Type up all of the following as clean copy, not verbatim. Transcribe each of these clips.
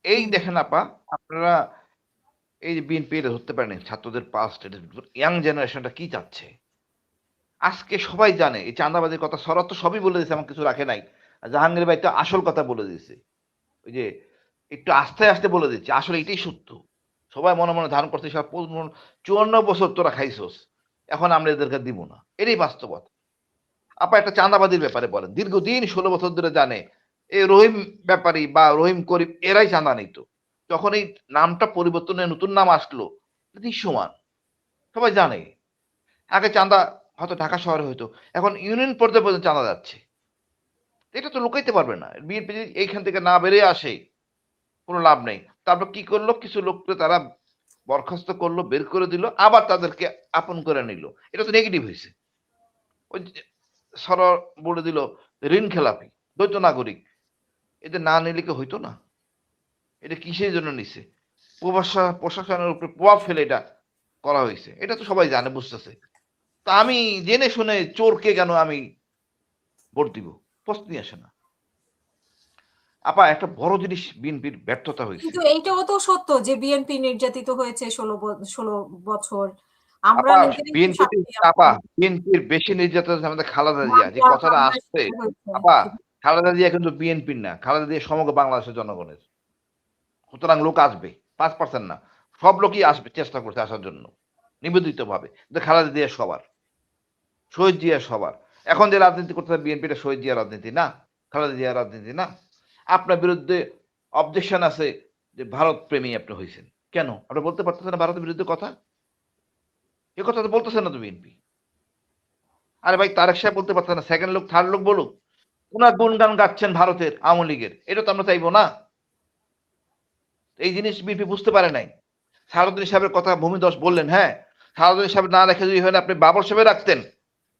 এই হুম। দেখেন আপা, আপনারা এই যে বিএনপি এটা ধরতে পারেন ছাত্রদের পাস্ট, ইয়াং জেনারেশনটা কি চাচ্ছে। আজকে সবাই জানে এই চাঁদাবাজির কথা, শরৎ তো সবই বলে দিয়েছে, আমার কিছু রাখে নাই। আর জাহাঙ্গীর ভাই তো আসল কথা বলে দিয়েছে, ওই যে একটু আস্তে আস্তে বলে দিচ্ছে, আসলে এটাই সত্য। সবাই মনে মনে ধারণ করছে সব 54 বছর তোরা খাইছস, এখন আমরা এদেরকে দিব না, এটাই বাস্তবতা। আপা একটা চাঁদাবাজির ব্যাপারে বলেন, দীর্ঘদিন 16 বছর ধরে জানে এই রহিম ব্যাপারী বা রহিম করিম এরাই চাঁদা নিত। যখন এই নামটা পরিবর্তনে নতুন নাম আসলো, দৃশ্যমান, সবাই জানে। আগে চাঁদা হয়তো ঢাকা শহরে হইতো, এখন ইউনিয়ন পর্যায়ে পর্যন্ত চাঁদা যাচ্ছে। এটা তো লুকাইতে পারবে না, বিএনপি যদি এইখান থেকে না বেরিয়ে আসে কোনো লাভ নেই। তারপর কি করলো, কিছু লোককে তারা বরখাস্ত করলো, বের করে দিল, আবার তাদেরকে আপন করে নিল। এটা তো নেগেটিভ হয়েছে। ওই যে সর বলে দিল ঋণ খেলাপি, দ্বৈত নাগরিক, এদের না নিলে কি হইতো না? এটা কিসের জন্য নিছে? প্রশাসনের উপরে প্রভাব ফেলে এটা করা হয়েছে, এটা তো সবাই জানে, বুঝতেছে। তা আমি জেনে শুনে চোরকে কেন আমি ভোট দিব? প্রশ্নই আসে না। আপা একটা বড় জিনিস বিএনপির ব্যর্থতা হয়েছে। কিন্তু এইটাও তো সত্য যে বিএনপি নির্যাতিত হয়েছে 16 বছর। আমরা আপা নিজেরাই তো বিএনপি, সাক্ষী আপা এখন। বিএনপির বেশি নির্যাতন হচ্ছে আমাদের খালেদা জিয়া, যে মামলা কথাটা হামলার আসছে। শিকার হয়েছে। আপা খালেদা জিয়া কিন্তু বিএনপির না, খালেদা জিয়া সমগ্র বাংলাদেশের জনগণের। সুতরাং লোক আসবে, 5% না, সব লোকই আসবে, চেষ্টা করছে আসার জন্য নিবেদিত ভাবে। কিন্তু খালেদা জিয়া সবার, শহীদ জিয়া সবার। এখন যে রাজনীতি করতে হবে বিএনপিটা শহীদ জিয়া রাজনীতি না, খালেদা জিয়া রাজনীতি না। আপনার বিরুদ্ধে অবজেকশন আছে যে ভারত প্রেমী আপনি হয়েছেন, কেন আপনি বলতে পারতেছেন না ভারতের বিরুদ্ধে কথা? এ কথা তো বলতেছেন না তো বিএনপি। আরে ভাই তারেক সাহেব বলতে পারতেন না, সেকেন্ড লোক থার্ড লোক বলুক। ওনার গুণগান গাচ্ছেন ভারতের আওয়ামী লীগের, এটা তো আমরা চাইবো না। এই জিনিস বিএনপি বুঝতে পারে নাই। সারুদ্দিন সাহেবের কথা ভূমিধস বললেন, হ্যাঁ, সারুদ্দিন সাহেব না রেখে যদি হয় আপনি বাবর সাহেব রাখতেন,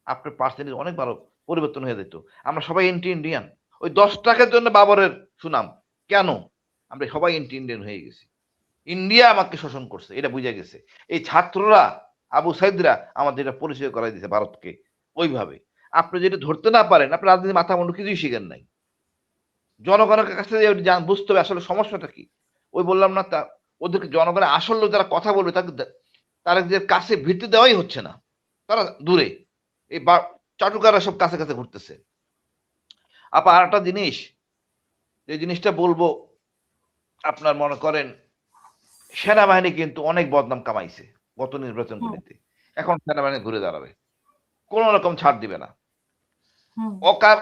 আপনার পার্সেন্টেজ অনেক বড় পরিবর্তন হয়ে যেত। আমরা সবাই এন্টি ইন্ডিয়ান, ওই 10 টাকার জন্য বাবরের সুনাম কেন? আমরা সবাই এন্টি ইন্ডিয়ান হয়ে গেছি। ইন্ডিয়া আমাকে শোষণ করছে, এটা বুঝে গেছে। এই ছাত্ররা, আবু সাইদরা আমাদের এটা পরিচয় করাই দিয়েছে ভারতকে। ওইভাবে আপনি যেটা ধরতে না পারেন, আপনি রাজনীতি মাথা মুন্ডু কিছুই শিখেন নাই। জনগণের কাছে বুঝতে হবে আসলে সমস্যাটা কি। ওই বললাম না, তা ওদেরকে জনগণের আসল লোক যারা কথা বলবে তাকে তারা যে কাছে ভিড়তে দেওয়াই হচ্ছে না, তারা দূরে। এই চাটুকাররা সব কাছে কাছে ঘুরতেছে। আপা আর একটা জিনিস, যে জিনিসটা বলবো, আপনার মনে করেন সেনাবাহিনী কিন্তু অনেক বদনাম কামাইছে গত হুম, নির্বাচনগুলিতে। এখন সেনাবাহিনী ঘুরে দাঁড়াবে, কোন রকম ছাড় দিবে না। হুম। অকার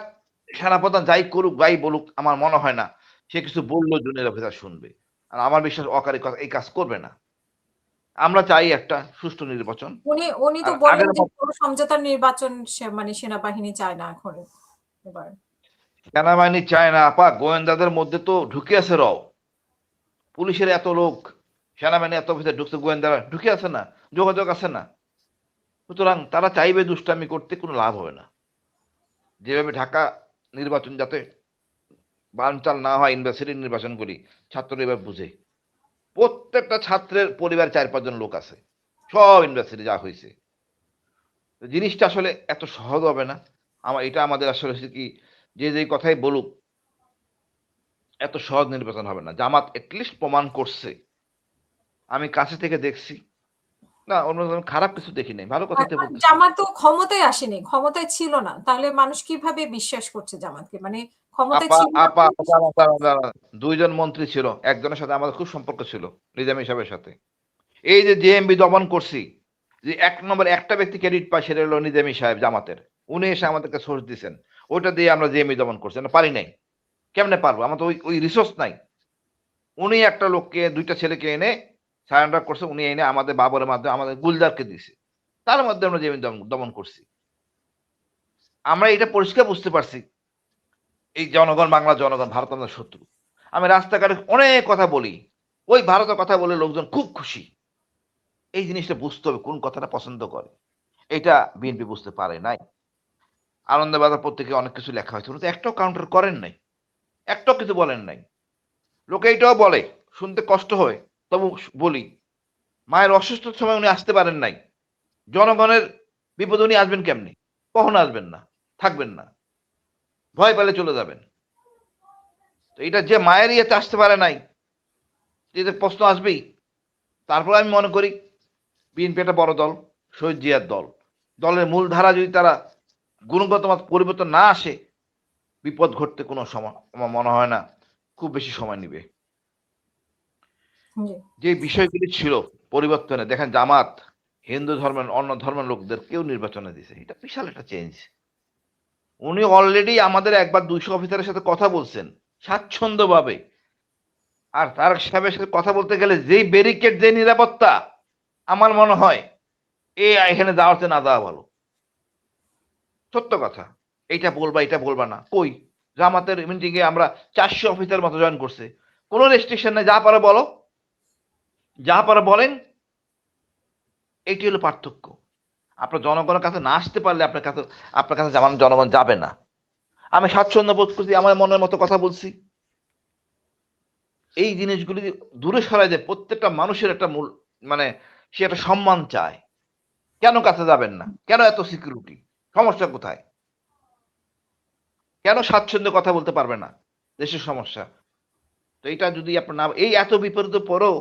সেনাপ্রধান যাই করুক যাই বলুক, আমার মনে হয় না সে কিছু বললেও জুনিয়র অফিসার শুনবে। আর আমার বিশ্বাস অকার এই কাজ করবে না। আমরা চাই একটা সুষ্ঠু নির্বাচন। উনি উনি তো আর বললেন আগের যে মতো কোনো সমঝোতার নির্বাচন মানে সেনাবাহিনী চায় না এখন এবার। সেনাবাহিনী চায় না আপা, গোয়েন্দাদের মধ্যে তো ঢুকে আছে রও। পুলিশের এত লোক, সেনাবাহিনী এত অফিসার ঢুকছে, গোয়েন্দারা ঢুকে আছে না, যোগাযোগ আছে না। সুতরাং তারা চাইবে দুষ্টামি করতে, কোনো লাভ হবে না। যেভাবে ঢাকা নির্বাচন যাতে বানচাল না হয়, ইউনিভার্সিটির নির্বাচন করি, ছাত্ররা এবার বুঝে। প্রত্যেকটা ছাত্রের পরিবার 4-5 জন লোক আছে, সব ইউনিভার্সিটি যা হয়েছে। জিনিসটা আসলে এত সহজ হবে না। এটা আমাদের আসলে হচ্ছে কি, যে যে কথাই বলুক, এত সহজ নির্বাচন হবে না। জামাত এটলিস্ট প্রমাণ করছে, আমি কাছে থেকে দেখছি, না অন্য খারাপ কিছু দেখি নাই, ভালো কথাই তো এখন বলতেছে। জামাত তো ক্ষমতায় আসেনি, ক্ষমতায় ছিল না, তাহলে মানুষ কিভাবে বিশ্বাস করছে জামাতকে? মানে ক্ষমতায় আপা ছিল না আপা বলে আপা, বিশ্বাস করছে। 2 জন মন্ত্রী ছিল, একজনের সাথে আমাদের খুব সম্পর্ক ছিল, নিজামী সাহেবের সাথে। এই যে জেএমবি দমন করছি, যে 1 নম্বর একটা ব্যক্তি ক্রেডিট পায়, সেটা হলো নিজামী সাহেব জামাতের। উনি এসে আমাদেরকে সোর্স দিচ্ছেন, ওইটা দিয়ে আমরা জেএমবি দমন করছি, আমরা পারি নাই। কেমনে পারবো, আমার তো ওই ওই রিসোর্স নাই। উনি একটা লোককে, 2টা ছেলেকে এনে সারেন্ডার করছে, উনি এনে আমাদের বাবরের মাধ্যমে আমাদের গুলজারকে দিছে, তার মধ্যে আমরা জেএমবি দমন করছি। আমরা এটা পরিষ্কার বুঝতে পারছি, এই জনগণ, বাংলা জনগণ ভারত আমাদের শত্রু। আমি রাস্তাঘাটে অনেক কথা বলি, ওই ভারতের কথা বলে লোকজন খুব খুশি। এই জিনিসটা বুঝতে হবে কোন কথাটা পছন্দ করে, এটা বিএনপি বুঝতে পারে নাই। আনন্দবাজার পত্রিকায় অনেক কিছু লেখা হয়েছে, উনি তো একটাও কাউন্টার করেন নাই, একটাও কিছু বলেন নাই। লোকে এইটাও বলে, শুনতে কষ্ট হয়, তবু বলি, মায়ের অসুস্থতার সময় উনি আসতে পারেন নাই। জনগণের বিপদে উনি আসবেন কেমনি? কখনো আসবেন না, থাকবেন না, ভয় পেলে চলে যাবেন। তো এটা যে মায়ের ইয়েতে আসতে পারে নাই, এতে প্রশ্ন আসবেই। তারপর আমি মনে করি বিএনপি একটা বড় দল, শহীদ জিয়ার দল। দলের মূল ধারা যদি তারা গুণগত মান পরিবর্তন না আসে, বিপদ ঘটতে কোনো সময় আমার মনে হয় না খুব বেশি সময় নিবে। জি। যে বিষয়গুলি ছিল পরিবর্তনে, দেখেন জামাত হিন্দু ধর্মের অন্য ধর্মের লোকদের কেউ নির্বাচনে দিছে। এটা বিশাল একটা চেঞ্জ। উনি অলরেডি আমাদের একবার 200 অফিসারের সাথে কথা বলছেন স্বাচ্ছন্দ্যভাবে। আর তারেক সাহেবের সাথে কথা বলতে গেলে যেই ব্যারিকেড, যে নিরাপত্তা, আমার মনে হয় এখানে যাওয়ার চেয়ে না যাওয়া ভালো। সত্য কথা। এইটা বলবা, এটা বলবা না। কই? জামাতের মিটিং এ আমরা 400 অফিসার মতো জয়েন করছে। কোনো রেস্ট্রিকশন নাই, যা পারে বলো, যা পারে বলেন। এইটি হলো পার্থক্য। আপনার জনগণের কাছে না আসতে পারলে আপনার কাছে জনগণ যাবে না। আমি স্বাচ্ছন্দ্য বোধ করছি, আমার মনের মতো কথা বলছি। এই জিনিসগুলি দূরে সরাই দেয়। প্রত্যেকটা মানুষের একটা মূল, মানে সে একটা সম্মান চায়। কেন কাছে যাবেন না? কেন এত সিকিউরিটি? সমস্যা কোথায়? কেন স্বাচ্ছন্দ্যে কথা বলতে পারবে না? দেশের সমস্যা। তো এটা যদি আপনার না, এই এত বিপরীত পরেও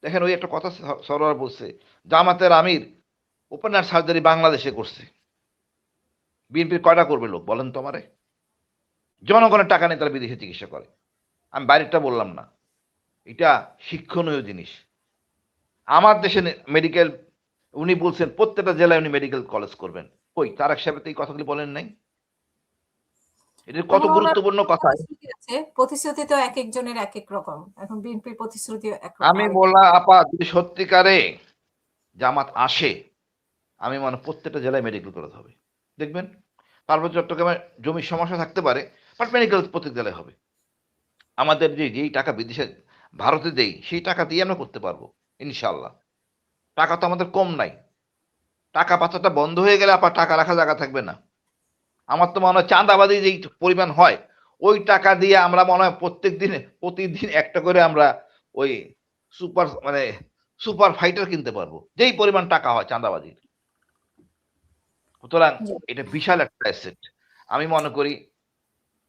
দেখেন ওই একটা কথা সরোয়ার বলছে, জামাতের আমির ওপেন হার্ট সার্জারি বাংলাদেশে করছে। বিএনপির কয়টা করবে লোক বলেন তো আমারে? জনগণের টাকা নিয়ে তারা বিদেশে চিকিৎসা করে। আমি বাইরেরটা বললাম না। এটা শিক্ষণীয় জিনিস। আমার দেশে মেডিকেল, উনি বলছেন প্রত্যেকটা জেলায় উনি মেডিকেল কলেজ করবেন। কই তারেক সাহেব তো এই কথাগুলি বলেন নাই? এটা কত মানে ওনার গুরুত্বপূর্ণ কথা। প্রতিশ্রুতি আছে। প্রতিশ্রুতি তো একেকজনের একেক রকম। এখন বিএনপির প্রতিশ্রুতিও একরকম আমি আরেক বললাম আপা, যদি সত্যিকারে জামাত আসে, আমি মনে হয় প্রত্যেকটা জেলায় মেডিকেল কলেজ হবে। দেখবেন পার্বত্য চট্টগ্রামে জমির সমস্যা থাকতে পারে, বাট মেডিকেল প্রত্যেক জেলায় হবে। আমাদের যেই টাকা বিদেশে ভারতে দেই, সেই টাকা দিয়ে আমরা করতে পারবো ইনশাল্লাহ। টাকা তো আমাদের কম নাই। টাকা পাচারটা বন্ধ হয়ে গেলে আবার টাকা রাখা জায়গা থাকবে না। আমার তো মনে হয় চাঁদাবাজি যেই পরিমাণ হয়, ওই টাকা দিয়ে আমরা মনে হয় প্রতিদিন একটা করে আমরা ওই সুপার ফাইটার কিনতে পারবো, যেই পরিমাণ টাকা হয় চাঁদাবাজির। সুতরাং জি। এটা বিশাল একটা অ্যাসেট। আমি মনে করি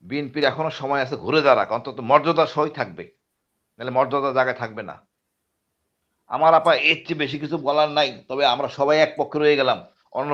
বিএনপির এখনো সময় আছে, ঘুরে দাঁড়াক, অন্তত মর্যাদার সহই থাকবে, নাহলে মর্যাদার জায়গায় থাকবে না। আমার আপা এর চেয়ে বেশি কিছু বলার নাই। তবে আমরা সবাই এক পক্ষে রয়ে গেলাম, অন্য